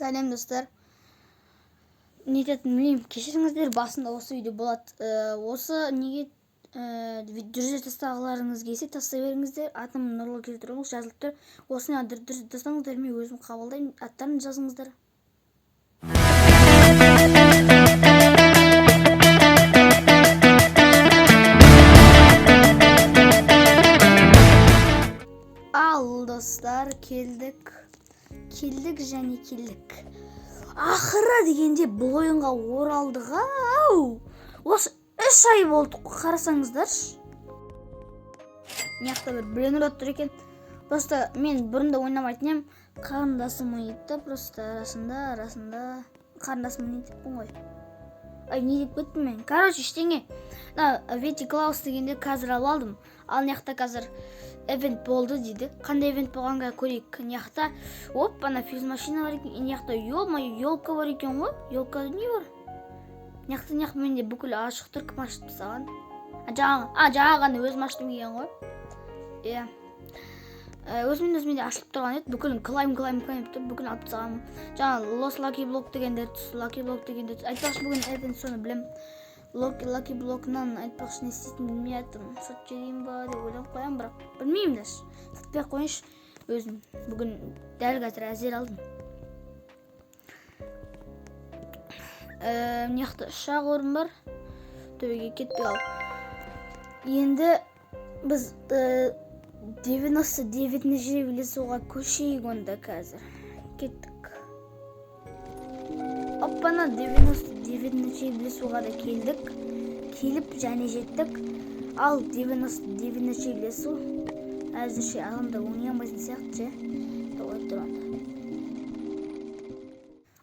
Сәлем достар. Не ететінін білмеймін. Кешіріңіздер, басында осы видео болады. Осы неге жүргізіп тастағыларыңыз келсе тастай беріңіздер. Атым Нұрлы келтіруіңіз жазылып тұр. Осыны жүргізіп тастаңыздар, мен өзім қабылдаймын. Аттарын жазыңыздар. Ал достар, келдік және келдік. Ақыры дегенде бұл ойынға оралдық ау. Осы 3 ай болды, қарасаңыздаршы. Мияқта бір Брейнрот тұр екен. Просто мен бұрында ойнамайтын ем. Қарындасым ойнайды, просто арасында қарындасым ойнайтын ғой. Не деп кеттім мен? Короче, ештеңе. Вети Клаус дегенде қазір алдым. Ал мияқта қазір эвент болды дейді. Қандай эвент болғанға көрейік. Мияқта ана фьюз машина бар екен. Мияқта елка бар екен ғой. Елкада не бар? Мияқта менде бүкіл ашық тұр, кім ашып тастаған? Жаңа ғана өзім аштым екен ғой. Иә. Өзіменде ашылып тұрған еді. Бүкілін клайм тұр, бүкілін алып тастаған. Жаңа Лос Лаки Блок дегенде айтпақшы бүгін эвент соны білем. Лаки блокынан айтпақшы не істейтін білмей аттым. Сот жерейін ба деп ойлап қоям, бірақ білмеймін дәш. Сатпай қойыншы, өзім бүгін дәл қазір әзер алдым. Мияқта ұшақ орын бар. Төбеге кетпей ал. Енді біз 99-неше билесуға көшейік онда қазір. Кеттік. Оппана 99-неше билесуға да келдік. Келіп және жеттік. Ал 99-неше билесу әзірше адамда ойнай алмайтын сияқты же. Тоғай тұрғанда.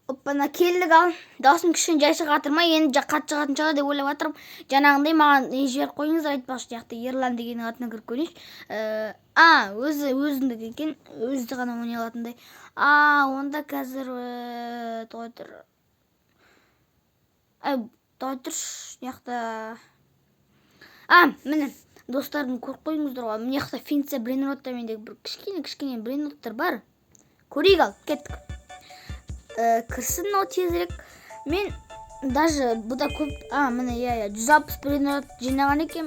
Оппана келдік ал. Даусым кішкене жай шығатырмай, енді қатты шығатын шығар деп ойлап жатырмын. Жаңағындай маған жіберіп қойыңыздар, айтпақшы жақта Ерлан дегеннің атына кіріп көрейінші. Өзіндік екен, өзді ғана ойнай алатындай. Онда қазір тоғай тұр. Тоғай тұршы, мияқта. Міне, достардың көріп қойыңыздар ғой. Мияқта Финция Брейнротта мендегі бір кішкене Брейнроттар бар. Көрейік ал, кеттік. Кірсін ол тезірек. Мен даже бұда көп, міне, 160 Брейнрот жинаған екен.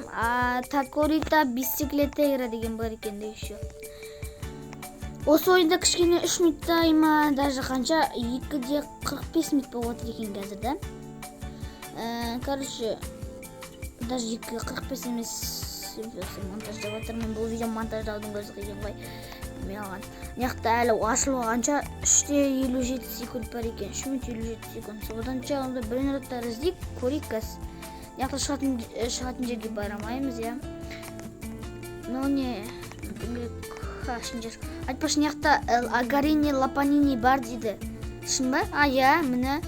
Такорита Бисциклетейра деген бар екен де еще. Осы ойында кішкене 3 минуттай ма, даже қанша 2-де 45 минут болып отыр екен қазір да. Короче, даже 2-де 45 емес монтаждап жатырмын. Бұл видео монтаждаудың көзі қиын ғой. Мияқта әлі ашылғанша 3-де 57 секунд бар екен. 3 минут 57 секунд. Соданша онда Брейнроттар іздейік, көрейік кәз. Мияқта шығатын жерге барамаймыз, я. Не, айтпақшы мияқта Агарини Лапанини бар дейді. Шын ба? Я, міне.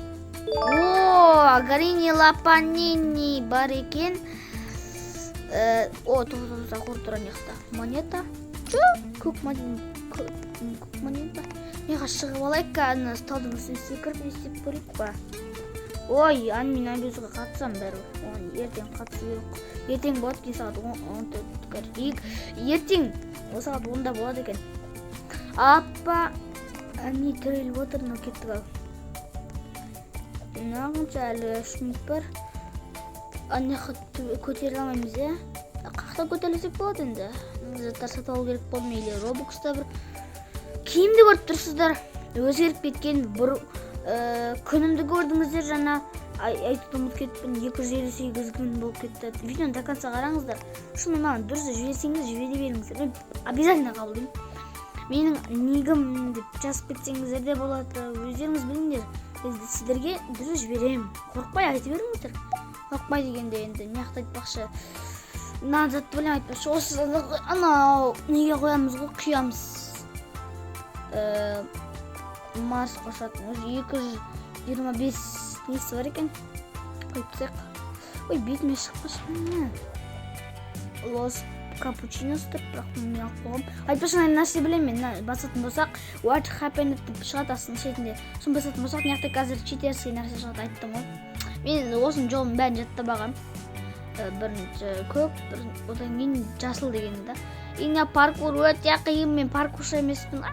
Агарини Лапанини бар екен. Тоғыз қор тұран мияқта. Монета. Көк монета. Неға шығып алайық, сталдың үстіне секіріп естеп көрейік ба? Мен әбезіға қатысам бәрі. Ертең қатысу керек. Ертең болады кен сағат 10. Ертең сағат 10-да болады екен. Не түреліп отыр, но кеттік ал. Нағынша әлі 3 минут бар. Көтерілі алмаймыз, е? Қақта көтерілсек болады енді. Заттар сатып алу керек болды ма, или робокста бір киімді көріп тұрсыздар. Өзгеріп кеткен бір күнімді көрдіңіздер, жаңа айтып ұмыт кетпін, 258 күн болып кетті. Видеоны до конца қараңыздар. Шынымен маған дұрыс жіберсеңіз жібере беріңіздер. Мен обязательно қабылдаймын. Менің нигім деп жазып кетсеңіздер де болады. Өздеріңіз біліңдер. Сіздерге дұрыс жіберемін. Қорықпай айтып беріңіздер. Қорықпай дегенде енді мияқта айтпақшы. Затты білем айтпақшы. Осы неге қоямыз ғой, құямыз. Марс қосатын. 225 несі бар екен. Қойыпсақ. Бетіме шықпашы. Лос Капучинос тұр, бірақ мен алып қоғам. Айтпақшы, нәрсе білем мен. Басатын болсақ, what happened деп шығады астының шетінде. Соны басатын болсақ, мияқта қазір читерский нәрсе шығады, айттым ғой. Мен осының жолын бәрін жаттап ағам. Бірінші көк, одан кейін жасыл дегенді да. Енді паркур өте қиын, мен паркуршы емеспін.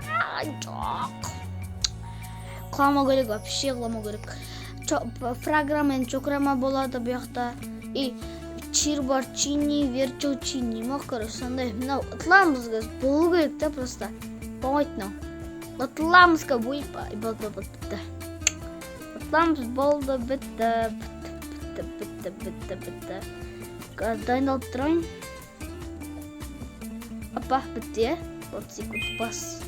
Жоқ. кыламау керек, вообще кыламау керек. Программа чокрама болады буякта. И чирбарчини, верчучини, короче, сондай. Мына ытламызга болу керек да просто. Болмойт мына. Ытламызга болду. Ытламыз болду, битти. Дайындалып турайын. Опа, битти, 30 секунд бас.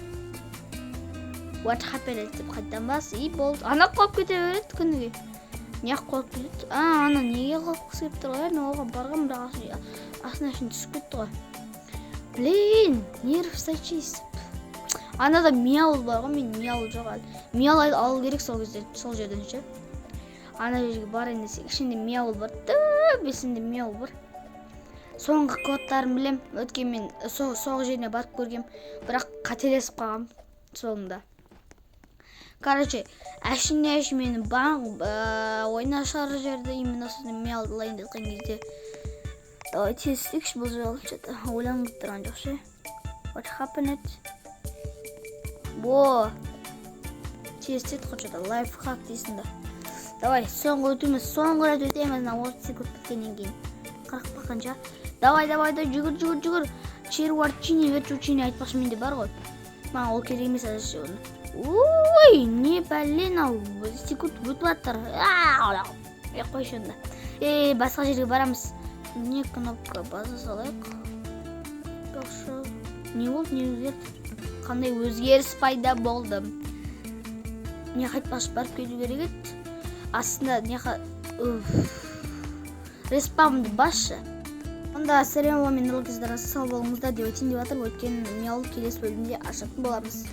What happened деп қайдан бас, и болды. Ана қалып кете береді күніге. Не қалып кетеді? Ана неге қалып кетіп тұр ғой? Оған барған бірақ астына үшін түсіп кетті ғой. Блин, нерв сочистіп. Анада мяул бар ғой, мен мяул жоқ әлі. Мяул алу керек сол кезде, сол жерден ше. Ана жерге барайын десек, ішінде мяул бар. Бесінде мяул бар. Соңғы кодтарын білем. Өткен мен соңғы жеріне барып көргем, бірақ қателесіп қалғам соңында. Короче, әшіне мені ойнашар жерде именно соны мяулды лайын деткен кезде. Давай тезістікші бұл жолып жата. Ойланып тұрған жоқ ше. What happened? Во. Тезістет қочада. Лайфхак дейсіңді. Давай, соңғы өтеміз. Соңғы рет өтеміз. 30 секунд біткенен кейін. 40 бақанша. Давай, жүгір. Чирварчини, верчучини айтпақшы менде бар ғой. Маған ол керек емес әзірше оны. Ой, не бәлен ау. Секунд өтіп аттыр. Қойшы онда. Басқа жерге барамыз. Не кнопка база салайық. Жақсы. Не болды, не өзгерді? Қандай өзгеріс пайда болды? Не қайтпақшы барып кету керек еді. Астында не респаунды басшы. Онда ассаляму алейкум, мен қыздар, сау болыңыздар деп айтайын деп жатыр. Өткен мяул келесі бөлімде ашатын боламыз.